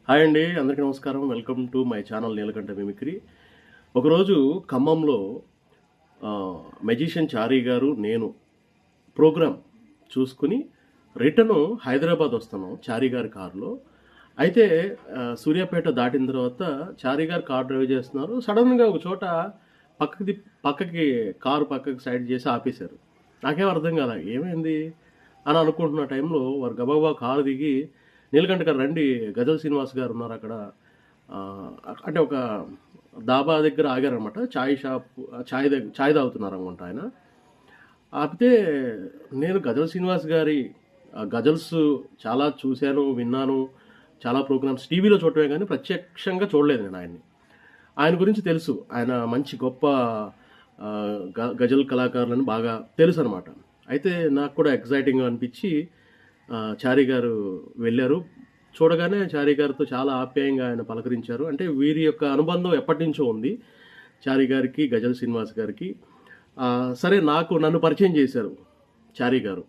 Hi అండి, అందరికీ నమస్కారం. Welcome to my channel Neelakanta mimicry. ఒకరోజు ఖమ్మంలో మెజిషియన్ చారీ గారు నేను ప్రోగ్రామ్ చూసుకుని రిటర్న్ హైదరాబాద్ వస్తున్నాం చారీ గారి కారులో. అయితే సూర్యాపేట దాటిన తర్వాత చారీ గారు కార్ డ్రైవ్ చేస్తున్నారు. సడన్గా ఒక చోట పక్కకి కారు పక్కకి సైడ్ చేసి ఆపేశారు. నాకేం అర్థం కాల, ఏమైంది అని అనుకుంటున్న టైంలో వారు గబగబా కారు దిగి, నీలకంఠ గారు రండి, గజల్ శ్రీనివాస్ గారు ఉన్నారు అక్కడ, అంటే ఒక దాబా దగ్గర ఆగారనమాట. ఛాయ్ తాగుతున్నారు అనుకుంటా ఆయన. ఆపితే నేను గజల్ శ్రీనివాస్ గారి గజల్స్ చాలా చూశాను, విన్నాను, చాలా ప్రోగ్రామ్స్ టీవీలో చూడటమే కానీ ప్రత్యక్షంగా చూడలేదు నేను ఆయన్ని. ఆయన గురించి తెలుసు, ఆయన మంచి గొప్ప గజల్ కళాకారులని బాగా తెలుసు అనమాట. అయితే నాకు కూడా ఎగ్జైటింగ్గా అనిపించి చారీ గారు వెళ్ళారు. చూడగానే చారీ గారితో చాలా ఆప్యాయంగా ఆయన పలకరించారు. అంటే వీరి యొక్క అనుబంధం ఎప్పటి నుంచో ఉంది, చారీ గారికి గజల్ శ్రీనివాస్ గారికి. సరే, నన్ను పరిచయం చేశారు చారీ గారు.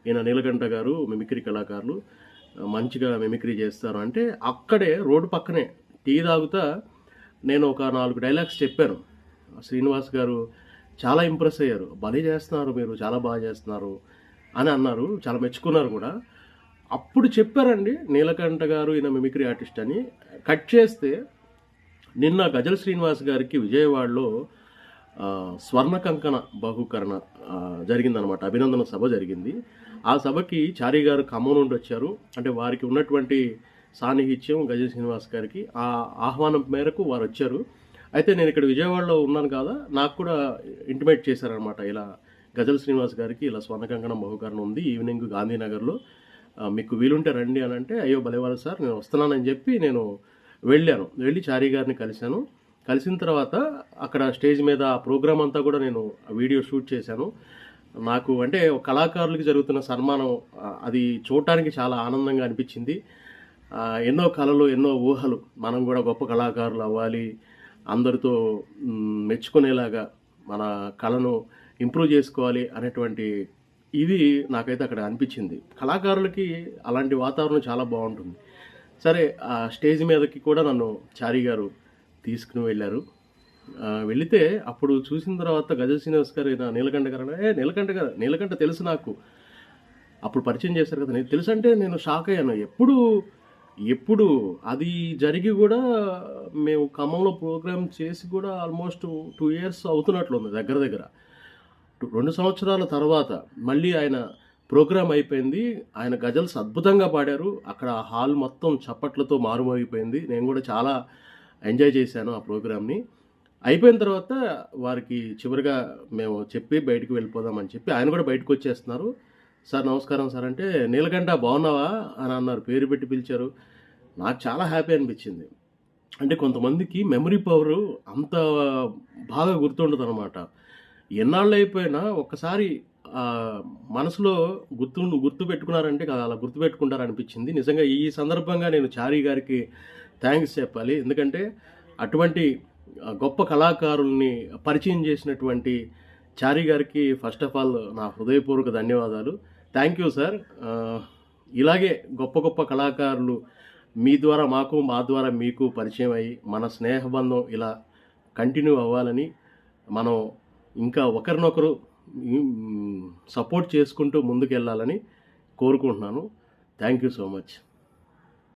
ఈయన నీలకంఠ గారు మిమిక్రీ కళాకారులు, మంచిగా మిమిక్రీ చేస్తారు అంటే. అక్కడే రోడ్డు పక్కనే టీ తాగుతా నేను ఒక 4 డైలాగ్స్ చెప్పాను. శ్రీనివాస్ గారు చాలా ఇంప్రెస్ అయ్యారు. భలే చేస్తున్నారు మీరు, చాలా బాగా చేస్తున్నారు అని అన్నారు. చాలా మెచ్చుకున్నారు కూడా. అప్పుడు చెప్పారండి నీలకంఠ గారు ఈయన మిమిక్రీ ఆర్టిస్ట్ అని. కట్ చేస్తే నిన్న గజల్ శ్రీనివాస్ గారికి విజయవాడలో స్వర్ణ కంకణ బహుకరణ జరిగిందనమాట. అభినందన సభ జరిగింది. ఆ సభకి చారీ గారు ఖమ్మం నుండి వచ్చారు. అంటే వారికి ఉన్నటువంటి సాన్నిహిత్యం గజల్ శ్రీనివాస్ గారికి, ఆ ఆహ్వానం మేరకు వారు వచ్చారు. అయితే నేను ఇక్కడ విజయవాడలో ఉన్నాను కదా, నాకు కూడా ఇంటిమేట్ చేశారనమాట. ఇలా గజల్ శ్రీనివాస్ గారికి ఇలా స్వర్ణ కంకణం బహుకరణ ఉంది ఈవినింగ్ గాంధీనగర్లో, మీకు వీలుంటే రండి అని అంటే, అయ్యో భలేవారు సార్, నేను వస్తున్నానని చెప్పి నేను వెళ్ళి చారీ గారిని కలిశాను. కలిసిన తర్వాత అక్కడ స్టేజ్ మీద ఆ ప్రోగ్రామ్ అంతా కూడా నేను వీడియో షూట్ చేశాను. నాకు అంటే కళాకారులకి జరుగుతున్న సన్మానం అది చూడటానికి చాలా ఆనందంగా అనిపించింది. ఎన్నో కళలు, ఎన్నో ఊహలు, మనం కూడా గొప్ప కళాకారులు అవ్వాలి, అందరితో మెచ్చుకునేలాగా మన కళను ఇంప్రూవ్ చేసుకోవాలి అనేటువంటి ఇది నాకైతే అక్కడ అనిపించింది. కళాకారులకి అలాంటి వాతావరణం చాలా బాగుంటుంది. సరే, ఆ స్టేజ్ మీదకి కూడా నన్ను చారీ గారు తీసుకుని వెళ్ళారు. వెళితే అప్పుడు చూసిన తర్వాత గజల్ శ్రీనివాస్ గారు నీలకంఠ గారు నీలకంఠ తెలుసు నాకు, అప్పుడు పరిచయం చేశారు కదా, నేను తెలుసు అంటే నేను షాక్ అయ్యాను. ఎప్పుడు అది జరిగి కూడా మేము ఖమ్మంలో ప్రోగ్రామ్ చేసి కూడా ఆల్మోస్ట్ 2 years అవుతున్నట్లుంది. దగ్గర 2 సంవత్సరాల తర్వాత మళ్ళీ ఆయన ప్రోగ్రామ్ అయిపోయింది. ఆయన గజల్స్ అద్భుతంగా పాడారు. అక్కడ హాల్ మొత్తం చప్పట్లతో మారుమోగిపోయింది. నేను కూడా చాలా ఎంజాయ్ చేశాను ఆ ప్రోగ్రామ్ని. అయిపోయిన తర్వాత వారికి చివరిగా మేము చెప్పి బయటికి వెళ్ళిపోదామని చెప్పి ఆయన కూడా బయటకు వచ్చేస్తున్నారు. సార్ నమస్కారం సార్ అంటే, నీలకంఠ బాగున్నావా అని అన్నారు, పేరు పెట్టి పిలిచారు. నాకు చాలా హ్యాపీ అనిపించింది. అంటే కొంతమందికి మెమరీ పవరు అంత బాగా గుర్తుండదు అనమాట. ఎన్నాళ్ళు అయిపోయినా ఒక్కసారి మనసులో గుర్తు పెట్టుకున్నారంటే అలా గుర్తుపెట్టుకుంటారనిపించింది. నిజంగా ఈ సందర్భంగా నేను చారీ గారికి థ్యాంక్స్ చెప్పాలి. ఎందుకంటే అటువంటి గొప్ప కళాకారుల్ని పరిచయం చేసినటువంటి చారీ గారికి ఫస్ట్ ఆఫ్ ఆల్ నా హృదయపూర్వక ధన్యవాదాలు. Thank you sir. ఇలాగే గొప్ప కళాకారులు మీ ద్వారా మాకు, మా ద్వారా మీకు పరిచయం అయ్యి మన స్నేహబంధం ఇలా కంటిన్యూ అవ్వాలని, మనం ఇంకా ఒకరినొకరు సపోర్ట్ చేసుకుంటూ ముందుకు వెళ్ళాలని కోరుకుంటున్నాను. Thank you so much.